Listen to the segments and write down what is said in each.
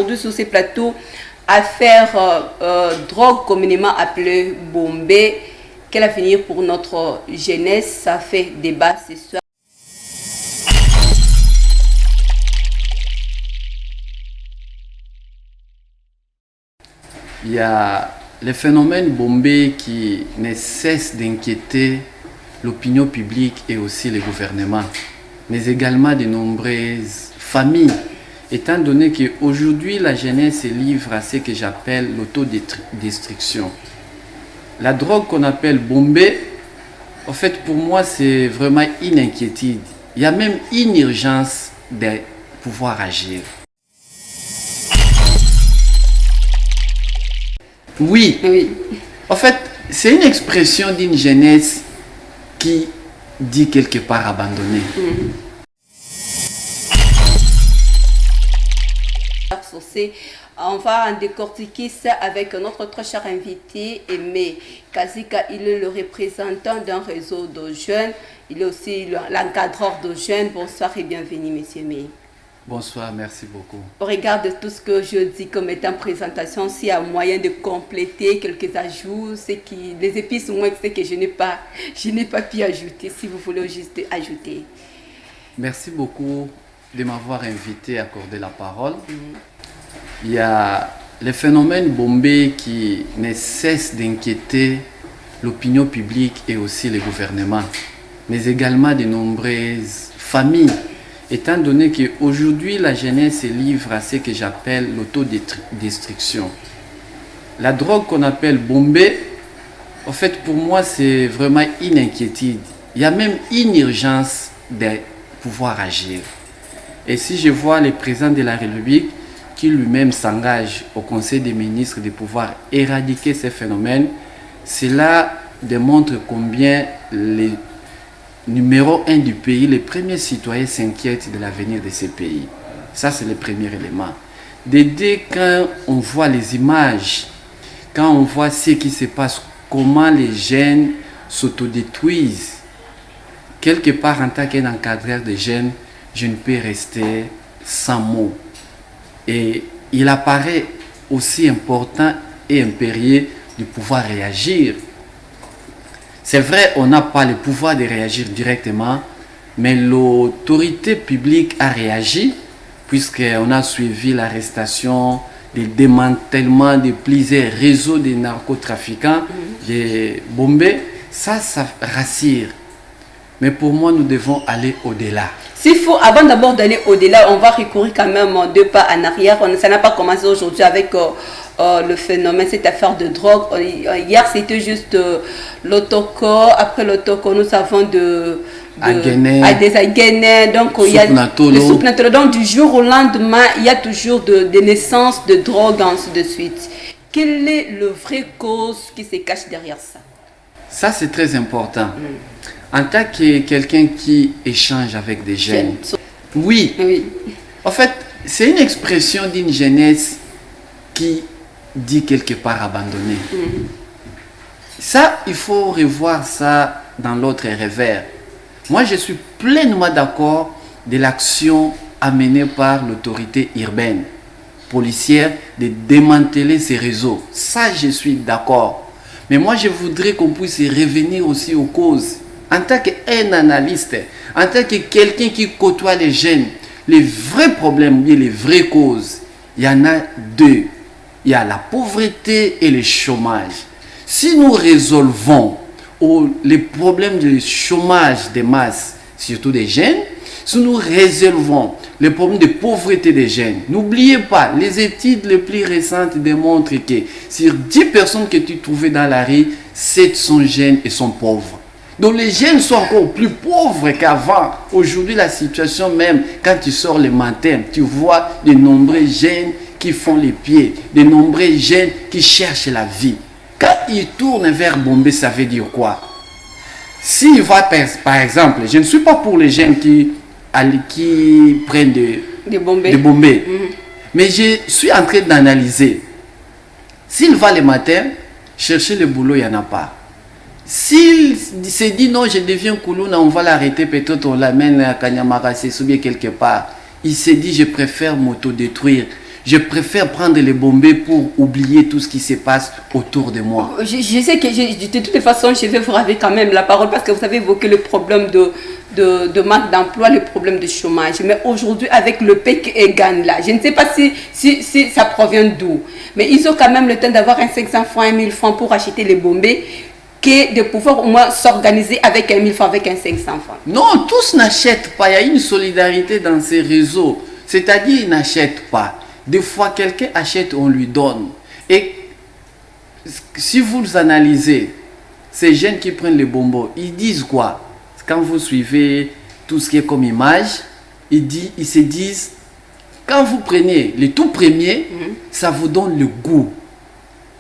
aujourd'hui sur ces plateaux affaire drogue communément appelée Bombay. Quel avenir pour notre jeunesse? Ça fait débat ce soir. Il y a le phénomène Bombay qui ne cesse d'inquiéter l'opinion publique et aussi les gouvernements, mais également de nombreuses familles, étant donné qu'aujourd'hui la jeunesse se livre à ce que j'appelle l'autodestruction. La drogue qu'on appelle Bombay, en fait pour moi c'est vraiment une inquiétude. Il y a même une urgence de pouvoir agir. Oui. En fait, c'est une expression d'une jeunesse qui dit quelque part abandonnée. On va en décortiquer ça avec notre très cher invité, Aimé Kazika. Il est le représentant d'un réseau de jeunes. Il est aussi l'encadreur de jeunes. Bonsoir et bienvenue, monsieur Aimé. Bonsoir, merci beaucoup. Au regard de tout ce que je dis comme étant présentation, s'il y a moyen de compléter quelques ajouts, les épices, moi, c'est que je n'ai pas pu ajouter, si vous voulez juste ajouter. Merci beaucoup de m'avoir invité à accorder la parole. Il y a le phénomène Bombay qui ne cesse d'inquiéter l'opinion publique et aussi les gouvernements, mais également de nombreuses familles, étant donné qu'aujourd'hui la jeunesse se livre à ce que j'appelle l'autodestruction. La drogue qu'on appelle Bombay, en fait pour moi c'est vraiment une inquiétude. Il y a même une urgence de pouvoir agir. Et si je vois le président de la République qui lui-même s'engage au Conseil des ministres de pouvoir éradiquer ces phénomènes, cela démontre combien les numéro 1 du pays, les premiers citoyens s'inquiètent de l'avenir de ces pays. Ça, c'est le premier élément. D'aider quand on voit les images, quand on voit ce qui se passe, comment les jeunes s'autodétruisent. Quelque part, en tant qu'encadreur de jeunes, je ne peux rester sans mots. Et il apparaît aussi important et impérieux de pouvoir réagir. C'est vrai, on n'a pas le pouvoir de réagir directement, mais l'autorité publique a réagi puisqu'on a suivi l'arrestation, le démantèlement de plusieurs réseaux de narcotrafiquants, de Bombay. Ça rassure. Mais pour moi, nous devons aller au-delà. S'il faut, avant d'abord d'aller au-delà, on va recourir quand même 2 pas en arrière. Ça n'a pas commencé aujourd'hui avec le phénomène, cette affaire de drogue. Hier, c'était juste l'autocorps. Après l'autocorps, nous savons des Aguenais. Donc, il y a le Soupnatolo. Donc, du jour au lendemain, il y a toujours des naissances de drogue, ainsi de suite. Quelle est la vraie cause qui se cache derrière ça? Ça, c'est très important. En tant que quelqu'un qui échange avec des jeunes, oui. En fait, c'est une expression d'une jeunesse qui dit quelque part abandonnée. Ça, il faut revoir ça dans l'autre revers. Moi, je suis pleinement d'accord de l'action amenée par l'autorité urbaine, policière, de démanteler ces réseaux. Ça, je suis d'accord. Mais moi, je voudrais qu'on puisse revenir aussi aux causes. En tant qu'un analyste, en tant que quelqu'un qui côtoie les jeunes, les vrais problèmes, les vraies causes, il y en a 2. Il y a la pauvreté et le chômage. Si nous résolvons les problèmes du chômage des masses, surtout des jeunes, si nous résolvons les problèmes de pauvreté des jeunes, n'oubliez pas, les études les plus récentes démontrent que sur 10 personnes que tu trouvais dans la rue, 7 sont jeunes et sont pauvres. Donc les jeunes sont encore plus pauvres qu'avant. Aujourd'hui, la situation même, quand tu sors le matin, tu vois de nombreux jeunes qui font les pieds, de nombreux jeunes qui cherchent la vie. Quand ils tournent vers Bombay, ça veut dire quoi? S'ils voient, par exemple, je ne suis pas pour les jeunes qui prennent de Bombay. Mais je suis en train d'analyser. S'ils vont le matin, chercher le boulot, il n'y en a pas. S'il se dit non, je deviens Koulouna, on va l'arrêter, peut-être on l'amène à Kanyamarasé ou bien quelque part. Il se dit je préfère m'autodétruire. Je préfère prendre les bombes pour oublier tout ce qui se passe autour de moi. Je sais que de toutes les façons, je vais vous raver quand même la parole parce que vous avez évoqué le problème de manque d'emploi, le problème de chômage. Mais aujourd'hui, avec le PEC et GAN là, je ne sais pas si ça provient d'où. Mais ils ont quand même le temps d'avoir un 500 francs, 1 000 francs pour acheter les bombes, que de pouvoir au moins s'organiser avec 1 000 francs, avec un 500 francs. Non, tous n'achètent pas. Il y a une solidarité dans ces réseaux. C'est-à-dire, ils n'achètent pas. Des fois, quelqu'un achète, on lui donne. Et si vous analysez, ces jeunes qui prennent les bonbons, ils disent quoi? Quand vous suivez tout ce qui est comme image, ils se disent, quand vous prenez les tout premiers, ça vous donne le goût.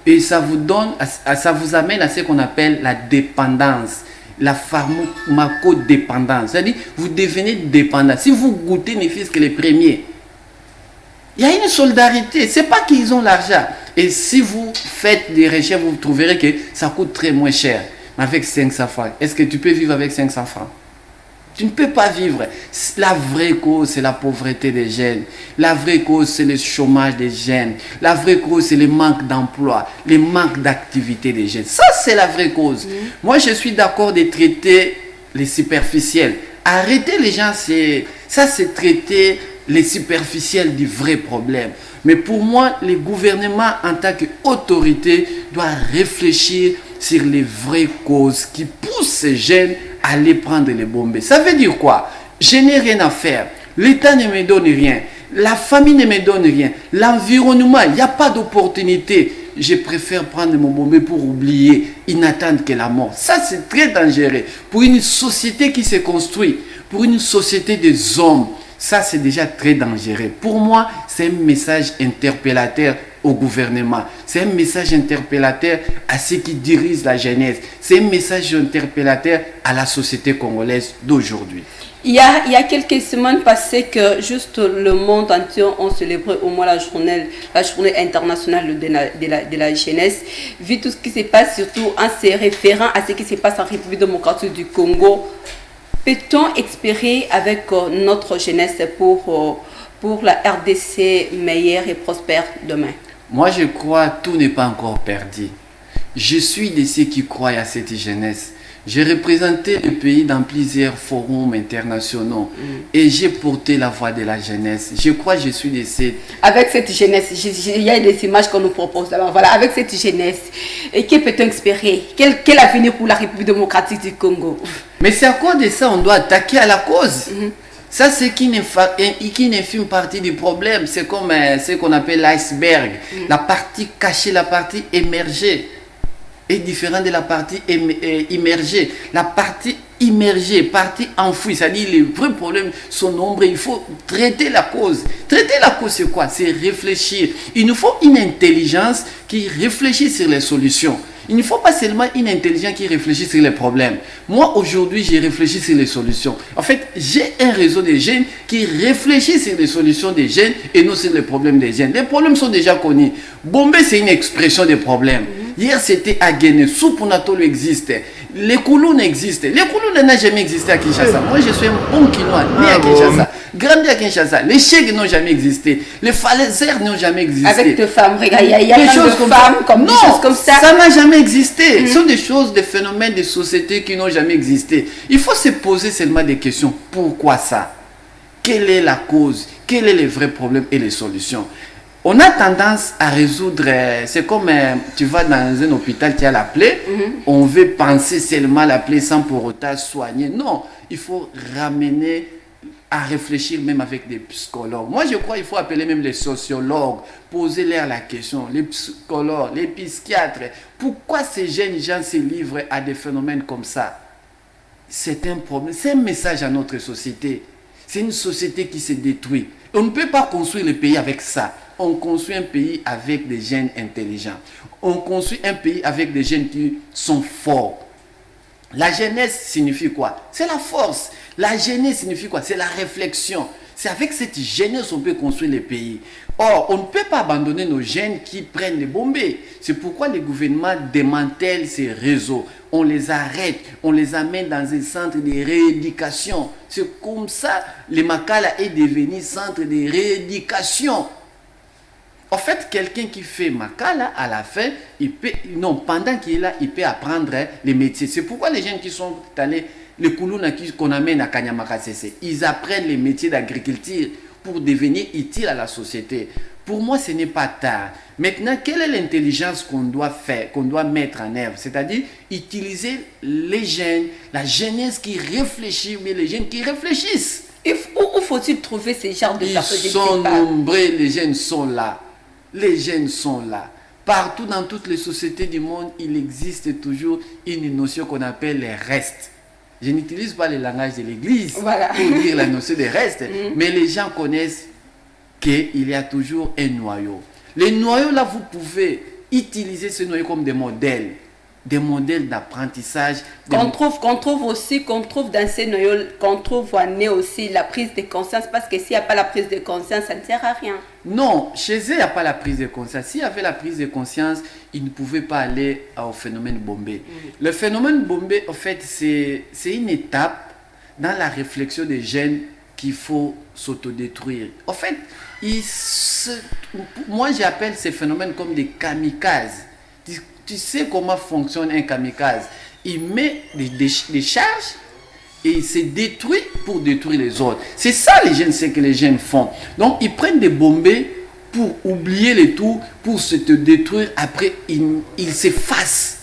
Et ça vous amène à ce qu'on appelle la dépendance, la pharmacodépendance. C'est-à-dire, vous devenez dépendant. Si vous goûtez ne fût-ce que les premiers, il y a une solidarité. Ce n'est pas qu'ils ont l'argent. Et si vous faites des recherches, vous trouverez que ça coûte très moins cher. Mais avec 500 francs, est-ce que tu peux vivre avec 500 francs? Tu ne peux pas vivre. La vraie cause, c'est la pauvreté des jeunes. La vraie cause, c'est le chômage des jeunes. La vraie cause, c'est le manque d'emploi, le manque d'activité des jeunes. Ça, c'est la vraie cause. Moi, je suis d'accord de traiter les superficiels. Arrêter les gens, c'est traiter les superficiels du vrai problème. Mais pour moi, le gouvernement, en tant qu'autorité, doit réfléchir sur les vraies causes qui poussent ces jeunes à aller prendre les bombes. Ça veut dire quoi? Je n'ai rien à faire. L'État ne me donne rien. La famille ne me donne rien. L'environnement, il n'y a pas d'opportunité. Je préfère prendre mon bombé pour oublier. Ils n'attendent que la mort. Ça, c'est très dangereux. Pour une société qui se construit, pour une société des hommes, ça, c'est déjà très dangereux. Pour moi, c'est un message interpellateur au gouvernement. C'est un message interpellateur à ceux qui dirigent la jeunesse. C'est un message interpellateur à la société congolaise d'aujourd'hui. Il y a quelques semaines passées que juste le monde entier a célébré au moins la journée internationale de la jeunesse. Vu tout ce qui se passe, surtout en se référant à ce qui se passe en République démocratique du Congo, peut-on espérer avec notre jeunesse pour la RDC meilleure et prospère demain? Moi, je crois que tout n'est pas encore perdu. Je suis de ceux qui croient à cette jeunesse. J'ai représenté le pays dans plusieurs forums internationaux et j'ai porté la voix de la jeunesse. Je crois que je suis de ceux... Avec cette jeunesse, il y a des images qu'on nous propose là-bas. Voilà, avec cette jeunesse, et que peut-on espérer? Quel avenir pour la République démocratique du Congo? Mais c'est à cause de ça on doit attaquer à la cause. Ça, c'est qu'une infime partie du problème. C'est comme ce qu'on appelle l'iceberg. La partie cachée, la partie émergée est différente de la partie immergée. La partie immergée, partie enfouie, c'est-à-dire les vrais problèmes sont nombreux. Il faut traiter la cause. Traiter la cause, c'est quoi? C'est réfléchir. Il nous faut une intelligence qui réfléchit sur les solutions. Il ne faut pas seulement une intelligence qui réfléchit sur les problèmes. Moi, aujourd'hui, j'ai réfléchi sur les solutions. En fait, j'ai un réseau de jeunes qui réfléchissent sur les solutions des jeunes et non sur les problèmes des jeunes. Les problèmes sont déjà connus. Bombé, c'est une expression des problèmes. Hier, c'était à Guinée. Soupunatolo existe. Les Kouloun existent. Les Kouloun n'a jamais existé à Kinshasa. Moi, je suis un bon Kinois, né à Kinshasa. Grandi à Kinshasa. Les Chèques n'ont jamais existé. Les Falaisaires n'ont jamais existé. Avec des femmes, regarde, il y a des choses comme femmes, comme des choses comme ça. Ça n'a jamais existé. Ce sont des choses, des phénomènes de société qui n'ont jamais existé. Il faut se poser seulement des questions. Pourquoi ça? Quelle est la cause? Quels sont les vrais problèmes et les solutions? On a tendance à résoudre, c'est comme tu vas dans un hôpital, tu as la plaie, on veut penser seulement à la plaie sans pour autant soigner. Non, il faut ramener à réfléchir même avec des psychologues. Moi, je crois qu'il faut appeler même les sociologues, poser-leur la question, les psychologues, les psychiatres. Pourquoi ces jeunes gens se livrent à des phénomènes comme ça? C'est un problème, c'est un message à notre société. C'est une société qui se détruit. On ne peut pas construire le pays avec ça. On construit un pays avec des jeunes intelligents. On construit un pays avec des jeunes qui sont forts. La jeunesse signifie quoi? C'est la force. La jeunesse signifie quoi? C'est la réflexion. C'est avec cette jeunesse qu'on peut construire le pays. Or, on ne peut pas abandonner nos jeunes qui prennent les bombes. C'est pourquoi le gouvernement démantèle ces réseaux. On les arrête, on les amène dans un centre de rééducation. C'est comme ça que le Makala est devenu centre de rééducation. En fait, quelqu'un qui fait Makala, à la fin, il peut, non, pendant qu'il est là, il peut apprendre les métiers. C'est pourquoi les gens qui sont allés, les Koulouna qu'on amène à Kanyamaka CC, ils apprennent les métiers d'agriculture pour devenir utiles à la société. Pour moi, ce n'est pas tard. Maintenant, quelle est l'intelligence qu'on doit faire, qu'on doit mettre en œuvre? C'est-à-dire utiliser les jeunes, la jeunesse qui réfléchit, mais les jeunes qui réfléchissent. Où faut-il trouver ces genres de personnes? Ils sont nombreux, les jeunes sont là. Les jeunes sont là. Partout dans toutes les sociétés du monde, il existe toujours une notion qu'on appelle les restes. Je n'utilise pas le langage de l'église pour dire la notion des restes, mais les gens connaissent qu'il y a toujours un noyau. Les noyaux, là, vous pouvez utiliser ce noyau comme des modèles d'apprentissage. Qu'on trouve dans ces noyaux, qu'on trouve en eux aussi la prise de conscience, parce que s'il n'y a pas la prise de conscience, ça ne sert à rien. Non, chez eux, il n'y a pas la prise de conscience. S'il y avait la prise de conscience, ils ne pouvaient pas aller au phénomène Bombé. Le phénomène Bombé, en fait, c'est une étape dans la réflexion des jeunes qu'il faut s'autodétruire. En fait, moi j'appelle ces phénomènes comme des kamikazes. Tu sais comment fonctionne un kamikaze? Il met des charges et il se détruit pour détruire les autres. C'est ça les jeunes, c'est que les jeunes font. Donc ils prennent des bombées pour oublier les tout, pour se détruire. Après ils s'effacent.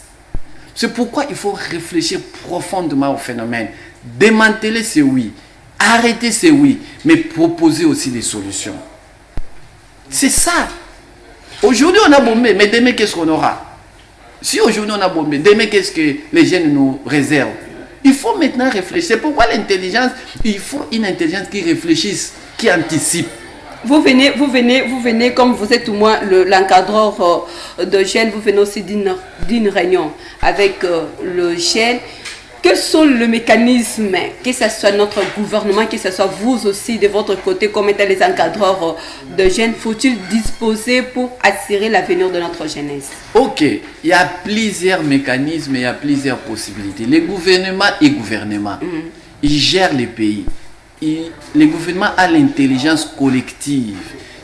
C'est pourquoi il faut réfléchir profondément au phénomène. Démanteler, c'est oui. Arrêter, c'est oui. Mais proposer aussi des solutions. C'est ça. Aujourd'hui, on a bombé, mais demain, qu'est-ce qu'on aura? Si aujourd'hui, on a bombé, demain, qu'est-ce que les jeunes nous réservent? Il faut maintenant réfléchir. C'est pourquoi l'intelligence, il faut une intelligence qui réfléchisse, qui anticipe. Vous venez, comme vous êtes au moins l'encadreur de jeunes, vous venez aussi d'une réunion avec le jeune. Quels sont les mécanismes, que ce soit notre gouvernement, que ce soit vous aussi de votre côté, comme étant les encadreurs de jeunes, faut-il disposer pour assurer l'avenir de notre jeunesse? Ok, il y a plusieurs mécanismes, il y a plusieurs possibilités. Les gouvernements ils gèrent les pays. Le gouvernement a l'intelligence collective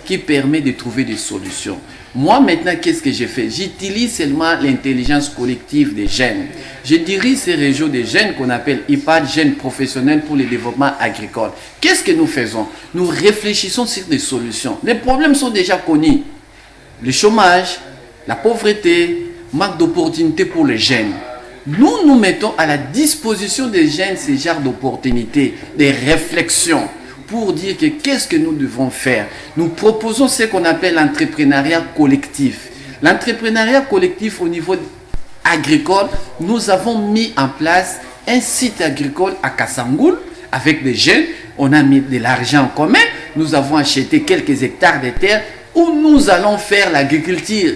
qui permet de trouver des solutions. Moi, maintenant, qu'est-ce que j'ai fait? J'utilise seulement l'intelligence collective des jeunes. Je dirige ces régions des jeunes qu'on appelle IPAD, jeunes professionnels pour le développement agricole. Qu'est-ce que nous faisons? Nous réfléchissons sur des solutions. Les problèmes sont déjà connus. Le chômage, la pauvreté, manque d'opportunités pour les jeunes. Nous mettons à la disposition des jeunes ces genres d'opportunités, des réflexions, pour dire que qu'est-ce que nous devons faire. Nous proposons ce qu'on appelle l'entrepreneuriat collectif. L'entrepreneuriat collectif au niveau agricole, nous avons mis en place un site agricole à Kassangoul avec des jeunes. On a mis de l'argent en commun. Nous avons acheté quelques hectares de terre où nous allons faire l'agriculture.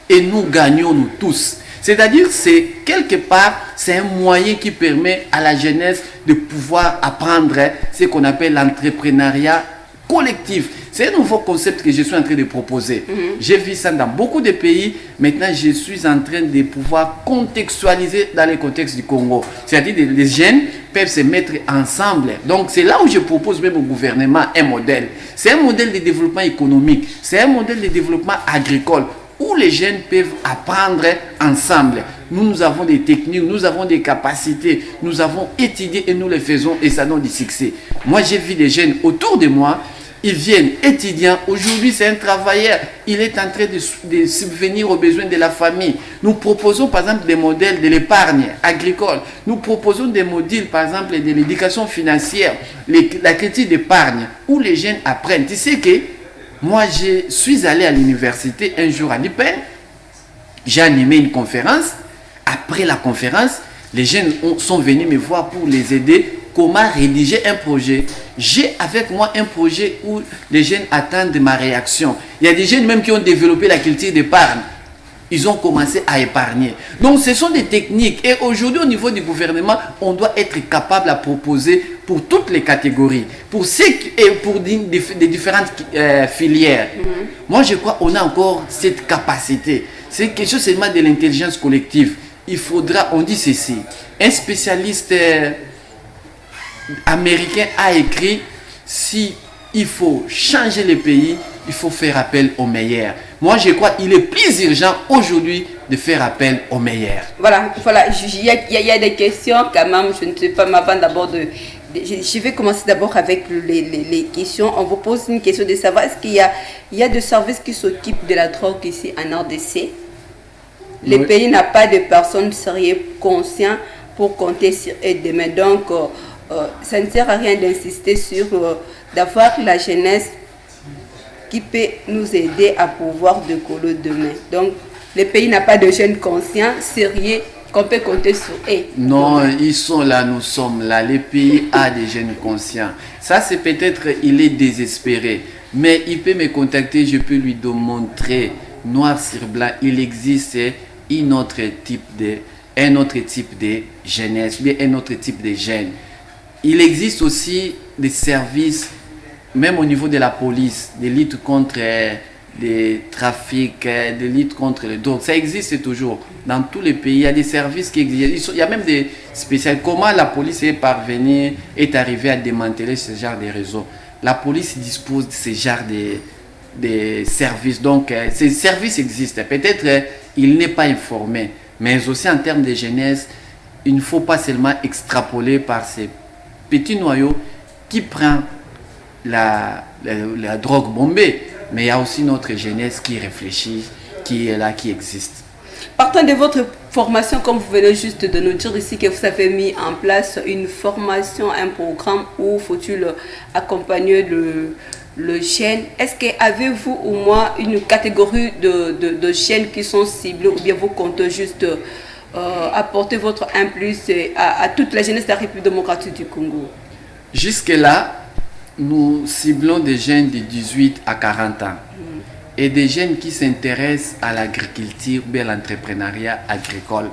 Et nous gagnons nous tous. C'est-à-dire, c'est quelque part, c'est un moyen qui permet à la jeunesse de pouvoir apprendre ce qu'on appelle l'entrepreneuriat collectif. C'est un nouveau concept que je suis en train de proposer. J'ai vu ça dans beaucoup de pays. Maintenant, je suis en train de pouvoir contextualiser dans le contexte du Congo. C'est-à-dire que les jeunes peuvent se mettre ensemble. Donc, c'est là où je propose même au gouvernement un modèle. C'est un modèle de développement économique. C'est un modèle de développement agricole, où les jeunes peuvent apprendre ensemble. Nous avons des techniques, nous avons des capacités, nous avons étudié et nous les faisons et ça donne du succès. Moi, j'ai vu des jeunes autour de moi, ils viennent étudiants. Aujourd'hui, c'est un travailleur. Il est en train de subvenir aux besoins de la famille. Nous proposons, par exemple, des modèles de l'épargne agricole. Nous proposons des modules, par exemple, de l'éducation financière, la critique d'épargne, où les jeunes apprennent. Tu sais que moi, je suis allé à l'université un jour à l'IPEN. J'ai animé une conférence. Après la conférence, les jeunes sont venus me voir pour les aider comment rédiger un projet. J'ai avec moi un projet où les jeunes attendent ma réaction. Il y a des jeunes même qui ont développé la culture d'épargne. Ils ont commencé à épargner. Donc, ce sont des techniques. Et aujourd'hui, au niveau du gouvernement, on doit être capable à proposer pour toutes les catégories, pour ceux et pour des différentes filières. Moi, je crois qu'on a encore cette capacité. C'est quelque chose seulement de l'intelligence collective. Il faudra, on dit ceci, un spécialiste américain a écrit: si il faut changer les pays, il faut faire appel aux meilleurs. Moi, je crois qu'il est plus urgent aujourd'hui de faire appel aux meilleurs. Voilà, il y a des questions quand même, je ne sais pas, mais avant d'abord je vais commencer d'abord avec les questions. On vous pose une question de savoir, est-ce qu'il y a des services qui s'occupent de la drogue ici en RDC? Le pays n'a pas de personnes sérieuses, conscientes pour compter sur eux demain. Donc, ça ne sert à rien d'insister sur d'avoir la jeunesse qui peut nous aider à pouvoir décoller demain. Donc, le pays n'a pas de jeunes conscients, sérieux, qu'on peut compter sur eux. Non, ils sont là, nous sommes là. Le pays a des jeunes conscients. Ça, c'est peut-être, il est désespéré. Mais il peut me contacter, je peux lui montrer, noir sur blanc, il existe un autre type de jeunesse, bien un autre type de jeunes. Il existe aussi des services, même au niveau de la police, des luttes contre les trafics, des luttes contre les drogues. Ça existe toujours. Dans tous les pays, il y a des services qui existent. Il y a même des spécialistes. Comment la police est arrivée à démanteler ce genre de réseaux? La police dispose de ce genre de services. Donc, ces services existent. Peut-être il n'est pas informé, mais aussi en termes de jeunesse, il ne faut pas seulement extrapoler par ces petits noyaux qui prennent la drogue bombée, mais il y a aussi notre jeunesse qui réfléchit, qui est là, qui existe. Partant de votre formation, comme vous venez juste de nous dire ici que vous avez mis en place une formation, un programme où faut-il accompagner le jeune. Est-ce que avez-vous au moins une catégorie de jeunes qui sont ciblés, ou bien vous comptez juste apporter votre impulse à toute la jeunesse de la République démocratique du Congo? Jusque-là, nous ciblons des jeunes de 18 à 40 ans et des jeunes qui s'intéressent à l'agriculture ou à l'entrepreneuriat agricole.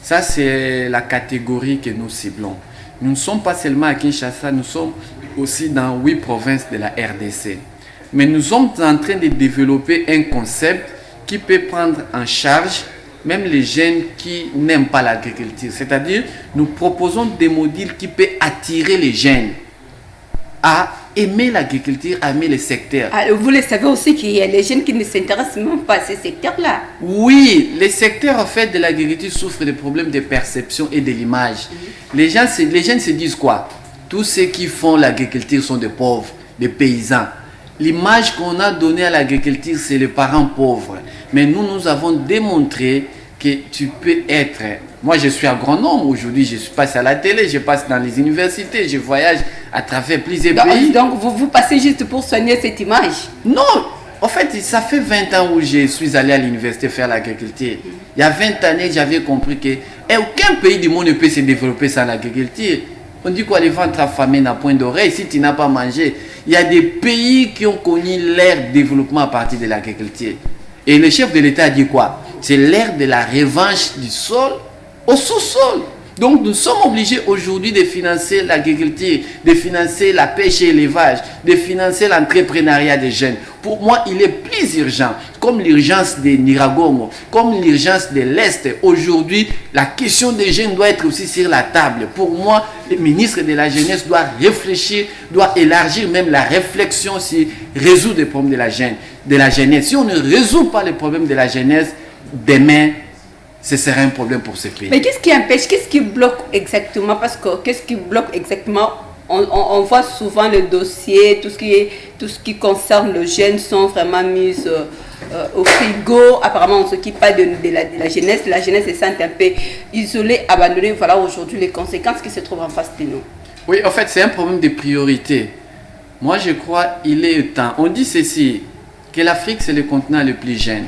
Ça, c'est la catégorie que nous ciblons. Nous ne sommes pas seulement à Kinshasa, nous sommes aussi dans 8 provinces de la RDC. Mais nous sommes en train de développer un concept qui peut prendre en charge même les jeunes qui n'aiment pas l'agriculture. C'est-à-dire, nous proposons des modules qui peuvent attirer les jeunes à aimer l'agriculture, à aimer le secteur. Alors, vous le savez aussi qu'il y a les jeunes qui ne s'intéressent même pas à ce secteur-là. Oui, le secteur en fait de l'agriculture souffre de problèmes de perception et de l'image. Les jeunes se disent quoi? Tous ceux qui font l'agriculture sont des pauvres, des paysans. L'image qu'on a donnée à l'agriculture, c'est les parents pauvres. Mais nous avons démontré que tu peux être... Moi, je suis agronome aujourd'hui, je passe à la télé, je passe dans les universités, je voyage à travers plusieurs pays. Donc, vous passez juste pour soigner cette image? Non, en fait, ça fait 20 ans où je suis allé à l'université faire l'agriculture. Il y a 20 années, j'avais compris que aucun pays du monde ne peut se développer sans l'agriculture. On dit quoi, les ventres affamés n'ont point d'oreille si tu n'as pas mangé. Il y a des pays qui ont connu l'ère de développement à partir de l'agriculture. Et le chef de l'État a dit quoi? C'est l'ère de la revanche du sol au sous-sol. Donc nous sommes obligés aujourd'hui de financer l'agriculture, de financer la pêche et l'élevage, de financer l'entrepreneuriat des jeunes. Pour moi, il est plus urgent, comme l'urgence de Niragongo, comme l'urgence de l'Est. Aujourd'hui, la question des jeunes doit être aussi sur la table. Pour moi, le ministre de la Jeunesse doit réfléchir, doit élargir même la réflexion sur résoudre les problèmes de la jeunesse. Si on ne résout pas les problèmes de la jeunesse, demain, ce serait un problème pour ce pays. Mais qu'est-ce qui empêche, qu'est-ce qui bloque exactement? Parce que qu'est-ce qui bloque exactement? On voit souvent le dossier, tout ce qui concerne le jeune sont vraiment mis au frigo. Apparemment, on ne s'occupe pas de la jeunesse. La jeunesse se sent un peu isolée, abandonnée. Voilà aujourd'hui les conséquences qui se trouvent en face de nous. Oui, en fait, c'est un problème de priorité. Moi, je crois qu'il est temps. On dit ceci, que l'Afrique, c'est le continent le plus jeune.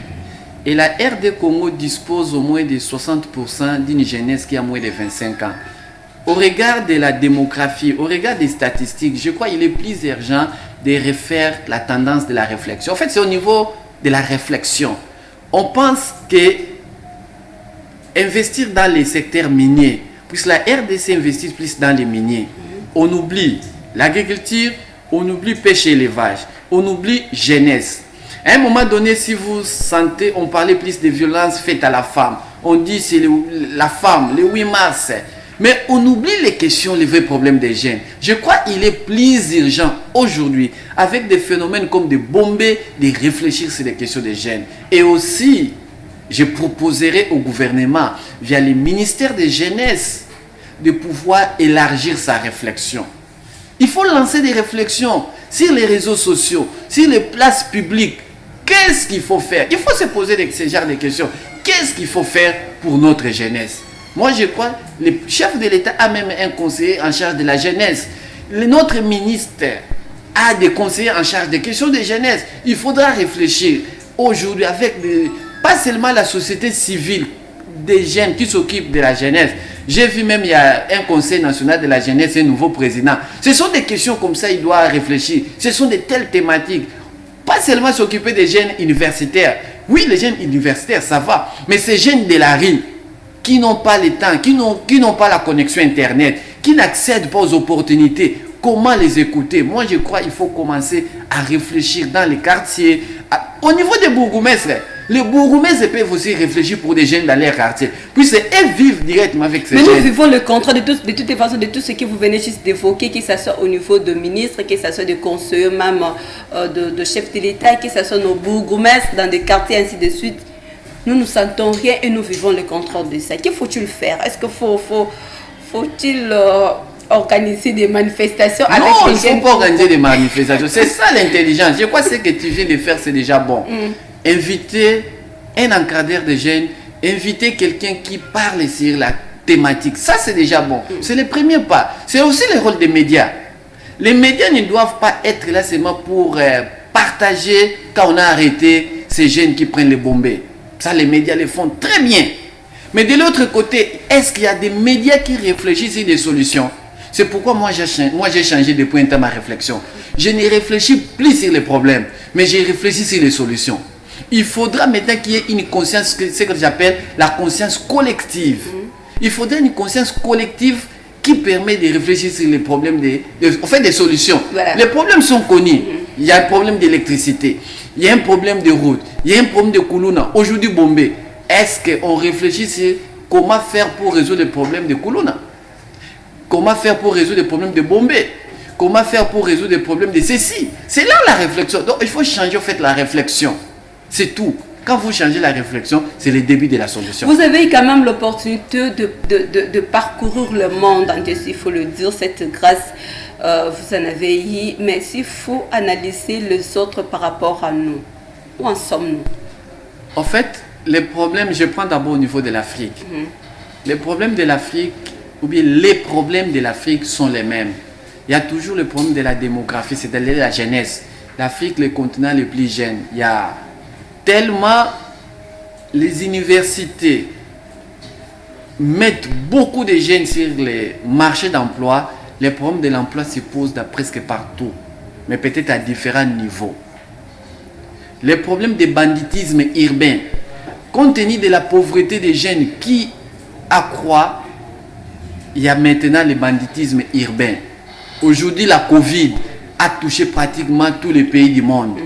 Et la RD Congo dispose au moins de 60% d'une jeunesse qui a moins de 25 ans. Au regard de la démographie, au regard des statistiques, je crois qu'il est plus urgent de refaire la tendance de la réflexion. En fait, c'est au niveau de la réflexion. On pense que investir dans les secteurs miniers, puisque la RDC investit plus dans les miniers, on oublie l'agriculture, on oublie pêche et élevage, on oublie jeunesse. À un moment donné, si vous sentez, on parlait plus de violences faites à la femme. On dit c'est la femme, le 8 mars. Mais on oublie les questions, les vrais problèmes des jeunes. Je crois qu'il est plus urgent aujourd'hui, avec des phénomènes comme des bombes, de réfléchir sur les questions des jeunes. Et aussi, je proposerai au gouvernement, via les ministères de jeunesse, de pouvoir élargir sa réflexion. Il faut lancer des réflexions sur les réseaux sociaux, sur les places publiques. Qu'est-ce qu'il faut faire? Il faut se poser ce genre de questions. Qu'est-ce qu'il faut faire pour notre jeunesse? Moi, je crois que le chef de l'État a même un conseiller en charge de la jeunesse. Notre ministre a des conseillers en charge des questions de jeunesse. Il faudra réfléchir aujourd'hui avec pas seulement la société civile, des jeunes qui s'occupent de la jeunesse. J'ai vu même il y a un conseil national de la jeunesse, un nouveau président. Ce sont des questions comme ça, il doit réfléchir. Ce sont de telles thématiques. Pas seulement s'occuper des jeunes universitaires. Oui, les jeunes universitaires, ça va. Mais ces jeunes de la rue, qui n'ont pas le temps, qui n'ont pas la connexion Internet, qui n'accèdent pas aux opportunités, comment les écouter? Moi, je crois qu'il faut commencer à réfléchir dans les quartiers. Au niveau des bourgmestres, les bourgmestres peuvent aussi réfléchir pour des jeunes dans leur quartier. Puis elles vivent directement avec ces jeunes. Mais nous vivons le contrat de toutes les façons, de tout ce que vous venez juste d'évoquer, que ce soit au niveau de ministres, que ce soit de conseillers, même de chefs de l'État, que ce soit nos bourgmestres dans des quartiers, ainsi de suite. Nous ne sentons rien et nous vivons le contraire de ça. Que faut-il faire? Est-ce qu'il faut-il organiser des manifestations avec les jeunes? Non, il ne faut pas organiser des manifestations. C'est ça l'intelligence. Je crois que ce que tu viens de faire, c'est déjà bon. Inviter un encadreur de jeunes, inviter quelqu'un qui parle sur la thématique. Ça, c'est déjà bon. C'est le premier pas. C'est aussi le rôle des médias. Les médias ne doivent pas être là seulement pour partager quand on a arrêté ces jeunes qui prennent les bombes. Ça, les médias le font très bien. Mais de l'autre côté, est-ce qu'il y a des médias qui réfléchissent sur des solutions? C'est pourquoi moi j'ai changé depuis un temps ma réflexion. Je ne réfléchis plus sur les problèmes, mais j'ai réfléchi sur les solutions. Il faudra maintenant qu'il y ait une conscience, ce que j'appelle la conscience collective. Il faudra une conscience collective qui permet de réfléchir sur les problèmes, des solutions. Voilà. Les problèmes sont connus. Il y a un problème d'électricité, il y a un problème de route, il y a un problème de Koulouna. Aujourd'hui, Bombay, est-ce qu'on réfléchit sur comment faire pour résoudre les problèmes de Koulouna? Comment faire pour résoudre les problèmes de Bombay? Comment faire pour résoudre les problèmes de ceci? C'est là la réflexion. Donc, il faut changer en fait la réflexion. C'est tout. Quand vous changez la réflexion, c'est le début de la solution. Vous avez eu quand même l'opportunité de parcourir le monde entier, s'il faut le dire, cette grâce, vous en avez eu. Mais s'il faut analyser les autres par rapport à nous, où en sommes-nous? En fait, les problèmes, je prends d'abord au niveau de l'Afrique. Les problèmes de l'Afrique, ou bien les problèmes de l'Afrique sont les mêmes. Il y a toujours le problème de la démographie, c'est-à-dire la jeunesse. L'Afrique, le continent le plus jeune, il y a tellement les universités mettent beaucoup de jeunes sur les marchés d'emploi, les problèmes de l'emploi se posent presque partout, mais peut-être à différents niveaux. Les problèmes de banditisme urbain, compte tenu de la pauvreté des jeunes qui accroît, il y a maintenant le banditisme urbain. Aujourd'hui, la Covid a touché pratiquement tous les pays du monde.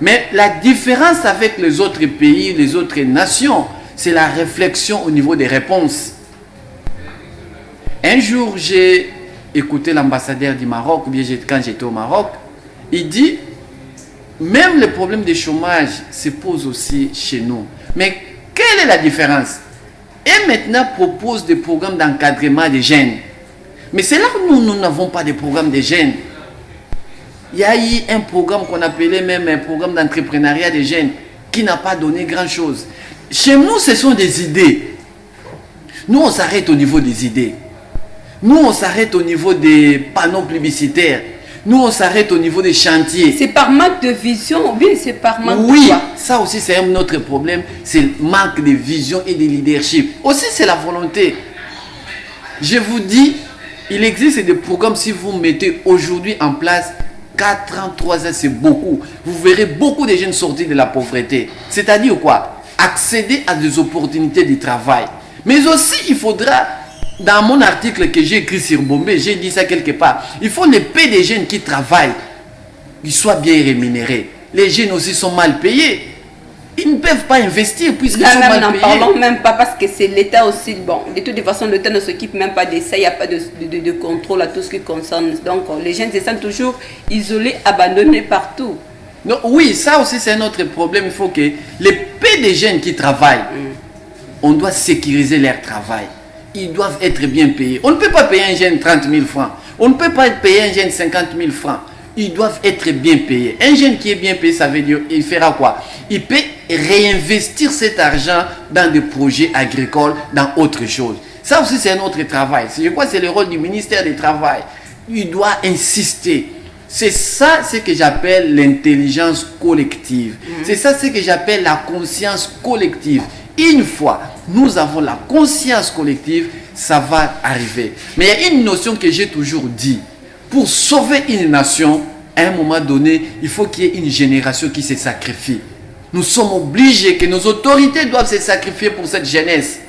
Mais la différence avec les autres pays, les autres nations, c'est la réflexion au niveau des réponses. Un jour, j'ai écouté l'ambassadeur du Maroc, ou bien quand j'étais au Maroc, il dit, même le problème du chômage se pose aussi chez nous. Mais quelle est la différence? Et maintenant propose des programmes d'encadrement des jeunes. Mais c'est là où nous n'avons pas de programme de jeunes. Il y a eu un programme qu'on appelait même un programme d'entrepreneuriat des jeunes qui n'a pas donné grand-chose. Chez nous, ce sont des idées. Nous, on s'arrête au niveau des idées. Nous, on s'arrête au niveau des panneaux publicitaires. Nous, on s'arrête au niveau des chantiers. C'est par manque de vision ou bien c'est par manque de Oui, quoi? ça aussi, c'est un autre problème. C'est le manque de vision et de leadership. Aussi, c'est la volonté. Je vous dis, il existe des programmes, si vous mettez aujourd'hui en place, 4 ans, 3 ans, c'est beaucoup. Vous verrez beaucoup de jeunes sortir de la pauvreté. C'est-à-dire quoi? Accéder à des opportunités de travail. Mais aussi, il faudra, dans mon article que j'ai écrit sur Bombay, j'ai dit ça quelque part, il faut ne payer des jeunes qui travaillent, qu'ils soient bien rémunérés. Les jeunes aussi sont mal payés. Ils ne peuvent pas investir puisqu'ils Là sont même, mal n'en payés. parlons même pas parce que c'est l'État aussi. Bon, de toute façon, l'État ne s'occupe même pas de ça. Il n'y a pas de contrôle à tout ce qui concerne. Donc, les jeunes se sentent toujours isolés, abandonnés partout. Non, oui, ça aussi c'est un autre problème. Il faut que les peu de jeunes qui travaillent, on doit sécuriser leur travail. Ils doivent être bien payés. On ne peut pas payer un jeune 30 000 francs. On ne peut pas payer un jeune 50 000 francs. Ils doivent être bien payés. Un jeune qui est bien payé, ça veut dire, il fera quoi? Il peut réinvestir cet argent dans des projets agricoles, dans autre chose. Ça aussi, c'est un autre travail. Je crois que c'est le rôle du ministère du Travail. Il doit insister. C'est ça ce que j'appelle l'intelligence collective. C'est ça ce que j'appelle la conscience collective. Une fois nous avons la conscience collective, ça va arriver. Mais il y a une notion que j'ai toujours dit. Pour sauver une nation, à un moment donné, il faut qu'il y ait une génération qui se sacrifie. Nous sommes obligés, que nos autorités doivent se sacrifier pour cette jeunesse.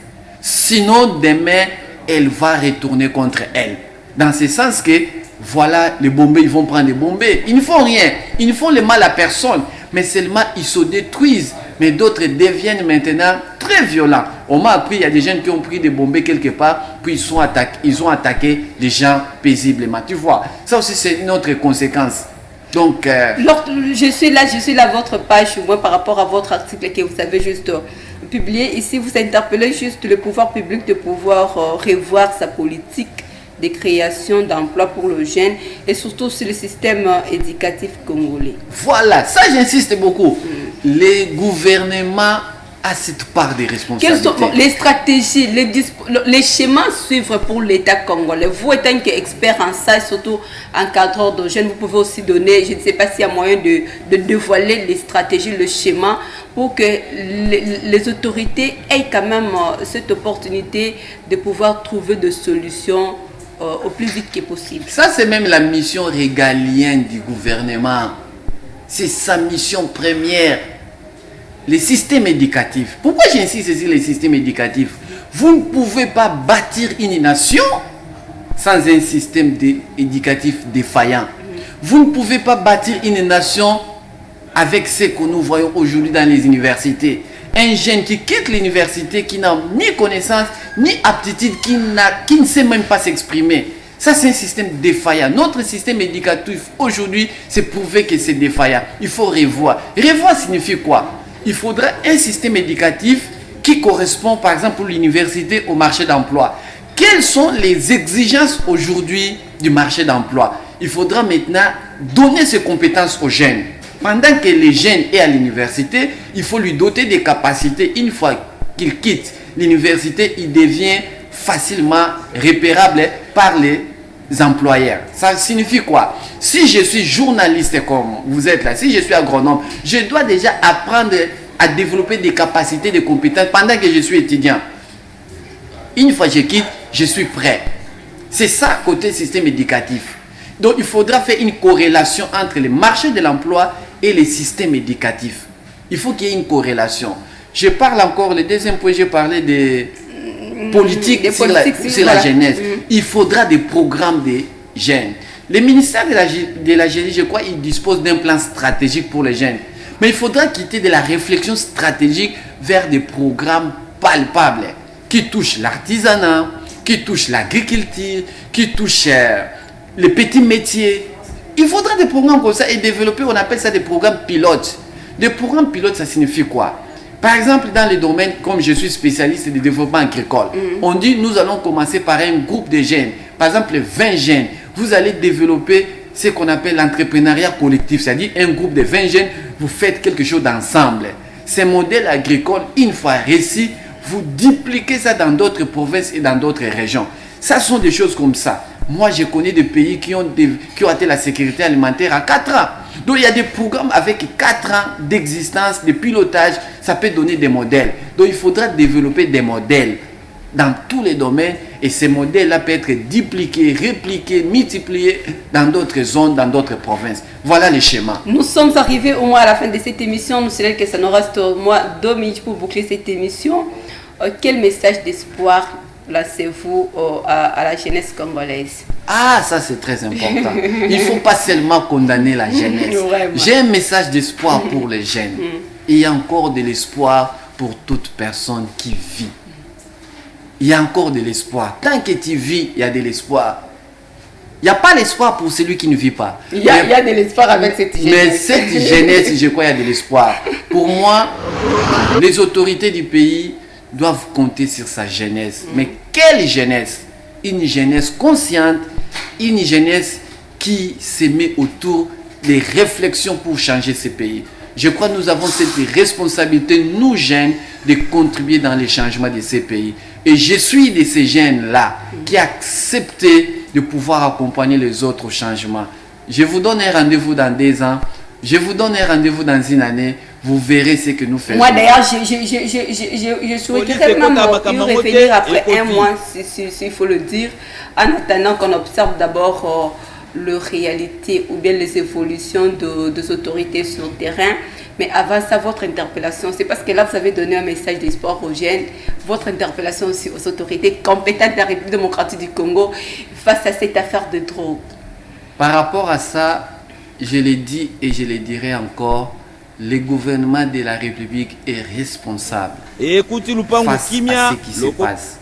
Sinon, demain, elle va retourner contre elle. Dans ce sens que, voilà, les bombés, ils vont prendre les bombés. Ils ne font rien. Ils ne font le mal à personne. Mais seulement, ils se détruisent. Mais d'autres deviennent maintenant très violents. On m'a appris, il y a des gens qui ont pris des bombés quelque part, puis ils ont attaqué des gens paisiblement. Tu vois, ça aussi c'est une autre conséquence. Donc, je suis là votre page, moi, par rapport à votre article que vous avez juste publié. Ici, vous interpellez juste le pouvoir public de pouvoir revoir sa politique de création d'emplois pour le jeune et surtout sur le système éducatif congolais. Voilà, ça j'insiste beaucoup. Les gouvernements a cette part de responsabilité. Quelles sont les stratégies, les schémas à suivre pour l'État congolais? Vous étant expert en ça, surtout encadreur de jeunes, vous pouvez aussi donner, je ne sais pas s'il y a moyen de dévoiler les stratégies, le schéma, pour que les autorités aient quand même cette opportunité de pouvoir trouver des solutions au plus vite que possible. Ça, c'est même la mission régalienne du gouvernement. C'est sa mission première. Les systèmes éducatifs. Pourquoi j'insiste sur les systèmes éducatifs? Vous ne pouvez pas bâtir une nation sans un système éducatif défaillant. Vous ne pouvez pas bâtir une nation avec ce que nous voyons aujourd'hui dans les universités. Un jeune qui quitte l'université, qui n'a ni connaissance, ni aptitude, qui ne sait même pas s'exprimer. Ça, c'est un système défaillant. Notre système éducatif, aujourd'hui, c'est prouvé que c'est défaillant. Il faut revoir. Revoir signifie quoi? Il faudra un système éducatif qui correspond, par exemple, pour l'université, au marché d'emploi. Quelles sont les exigences aujourd'hui du marché d'emploi? Il faudra maintenant donner ces compétences aux jeunes. Pendant que les jeunes est à l'université, il faut lui doter des capacités. Une fois qu'il quitte l'université, il devient facilement repérable par les employeurs. Ça signifie quoi? Si je suis journaliste comme vous êtes là, si je suis agronome, je dois déjà apprendre à développer des capacités, des compétences pendant que je suis étudiant. Une fois que je quitte, je suis prêt. C'est ça côté système éducatif. Donc il faudra faire une corrélation entre le marché de l'emploi et les systèmes éducatifs. Il faut qu'il y ait une corrélation. Je parle encore, le deuxième point, j'ai parlé des politiques sur la jeunesse. Il faudra des programmes des jeunes. Le ministère de la jeunesse, je crois, il dispose d'un plan stratégique pour les jeunes. Mais il faudra quitter de la réflexion stratégique vers des programmes palpables qui touchent l'artisanat, qui touchent l'agriculture, qui touchent les petits métiers. Il faudra des programmes comme ça et développer, on appelle ça des programmes pilotes. Des programmes pilotes, ça signifie quoi? Par exemple, dans les domaines, comme je suis spécialiste de développement agricole, on dit nous allons commencer par un groupe de jeunes. Par exemple, 20 jeunes. Vous allez développer ce qu'on appelle l'entrepreneuriat collectif. C'est-à-dire un groupe de 20 jeunes, vous faites quelque chose d'ensemble. Ces modèles agricoles, une fois réussis, vous dupliquez ça dans d'autres provinces et dans d'autres régions. Ça sont des choses comme ça. Moi, je connais des pays qui ont atteint la sécurité alimentaire à 4 ans. Donc, il y a des programmes avec 4 ans d'existence, de pilotage. Ça peut donner des modèles. Donc, il faudra développer des modèles dans tous les domaines. Et ces modèles-là peuvent être dupliqués, répliqués, multipliés dans d'autres zones, dans d'autres provinces. Voilà les schémas. Nous sommes arrivés au moins à la fin de cette émission. Nous savons que ça nous reste au moins 2 minutes pour boucler cette émission. Quel message d'espoir lancez-vous à la jeunesse congolaise? Ah, ça c'est très important. Il ne faut pas seulement condamner la jeunesse. J'ai un message d'espoir pour les jeunes. il y a encore de l'espoir pour toute personne qui vit. Il y a encore de l'espoir. Tant que tu vis, il y a de l'espoir. Il n'y a pas l'espoir pour celui qui ne vit pas. Il y a de l'espoir avec cette jeunesse. Mais cette jeunesse, je crois, il y a de l'espoir. Pour moi, les autorités du pays doivent compter sur sa jeunesse. Mais quelle jeunesse? Une jeunesse consciente, une jeunesse qui se met autour des réflexions pour changer ce pays. Je crois que nous avons cette responsabilité, nous jeunes, de contribuer dans les changements de ces pays. Et je suis de ces jeunes-là qui acceptent de pouvoir accompagner les autres au changement. Je vous donne un rendez-vous dans 2 ans. Je vous donne un rendez-vous dans 1 année. Vous verrez ce que nous faisons. Moi d'ailleurs, je souhaiterais même y revenir après 1 mois, s'il faut le dire, en attendant qu'on observe d'abord les réalités ou bien les évolutions des autorités sur le terrain. Mais avant ça, votre interpellation, c'est parce que là, vous avez donné un message d'espoir aux jeunes, votre interpellation aussi aux autorités compétentes de la République démocratique du Congo face à cette affaire de drogue. Par rapport à ça, je l'ai dit et je le dirai encore, le gouvernement de la République est responsable face à ce qui se passe.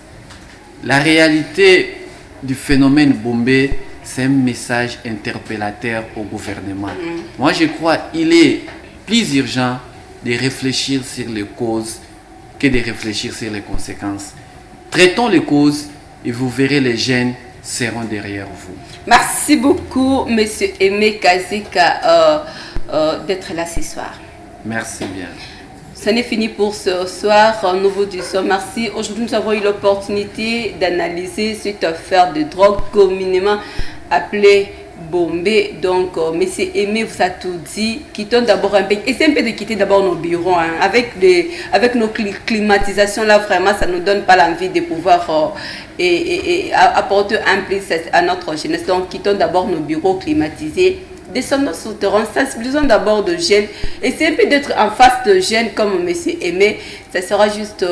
La réalité du phénomène Bombé, c'est un message interpellateur au gouvernement. Moi, je crois qu'il est plus urgent de réfléchir sur les causes que de réfléchir sur les conséquences. Traitons les causes et vous verrez les jeunes seront derrière vous. Merci beaucoup, Monsieur Aimé Kazika, d'être là ce soir. Merci bien. Ce n'est fini pour ce soir, nouveau du soir. Merci. Aujourd'hui, nous avons eu l'opportunité d'analyser cette affaire de drogue communément appelée Bombé. Donc, Monsieur Aimé vous a tout dit. Quittons d'abord un peu. Essayez un peu de quitter d'abord nos bureaux. Hein. Avec nos climatisations, là, vraiment, ça ne nous donne pas l'envie de pouvoir apporter un plus à notre jeunesse. Donc, quittons d'abord nos bureaux climatisés. Descendons sur le terrain, sensibilisons d'abord de jeunes. Essayez un peu d'être en face de jeunes comme M. Aimé. Ça sera juste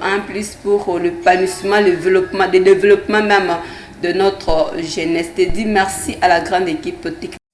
un plus pour le l'épanouissement, le développement même de notre jeunesse. Je dis merci à la grande équipe technique.